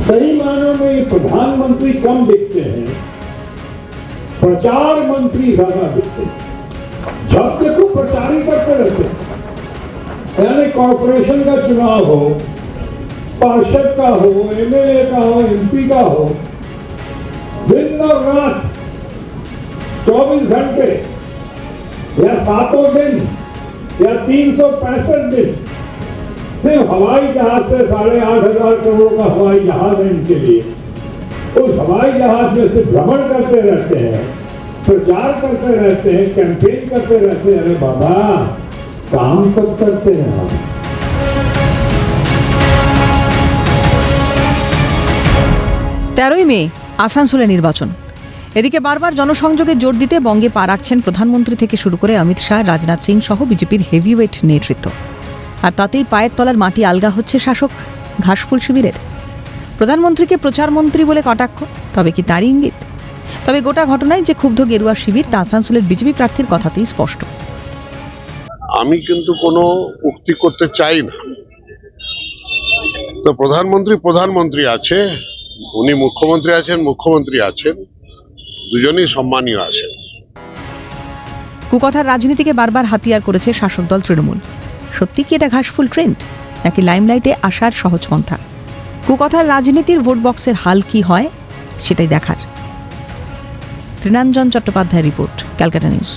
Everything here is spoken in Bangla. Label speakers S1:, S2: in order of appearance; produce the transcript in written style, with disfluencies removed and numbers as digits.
S1: सही मायनों में ये प्रधानमंत्री कम दिखते हैं, प्रचार मंत्री ज्यादा दिखते हैं। जब देखो प्रचार ही करते रहते हैं। यानी कॉर्पोरेशन का चुनाव हो, पार्षद का हो, एमएलए का हो, एमपी का हो, दिन और रात 24 घंटे या 7 दिन या 365 दिन सिर्फ हवाई जहाज से 8,500 करोड़ का हवाई जहाज है इनके लिए। उस हवाई जहाज में से भ्रमण करते रहते हैं, प्रचार करते रहते हैं, कैंपेन करते रहते हैं। अरे बाबा, काम कब करते हैं हम?
S2: 13ই মে আসানসোলে নির্বাচন। এদিকে বারবার জনসংযোগে জোর দিতে বঙ্গে পা রাখছেন প্রধানমন্ত্রী থেকে শুরু করে অমিত শাহ, রাজনাথ সিং সহ বিজেপির হেভিওয়েট নেতৃত্ব। আর তাতেই পায়ের তলার মাটি আলগা হচ্ছে শাসক ঘাসফুল শিবিরের। প্রধানমন্ত্রীকে প্রচারমন্ত্রী বলে কটাক্ষ, তবে কি তারই ইঙ্গিত? তবে গোটা ঘটনায় যে ক্ষুব্ধ গেরুয়া শিবির তা আসানসোলের বিজেপি প্রার্থীর কথাতেই স্পষ্ট।
S3: আমি কিন্তু কোনো উক্তি করতে চাই না। তো প্রধানমন্ত্রী আছে, উনি মুখ্যমন্ত্রী আছেন, দুজনেই সম্মানীয় আছেন।
S2: কুকথার রাজনীতিকে বারবার হাতিয়ার করেছে শাসক দল তৃণমূল। সত্যি কি এটা ঘাসফুল ট্রেন্ড, নাকি লাইমলাইটে আসার সহজ পন্থা? কুকথার রাজনীতির ভোট বক্সের হাল কি হয় সেটাই দেখার। তৃণাঞ্জন চট্টোপাধ্যায় রিপোর্ট, ক্যালকাটা নিউজ।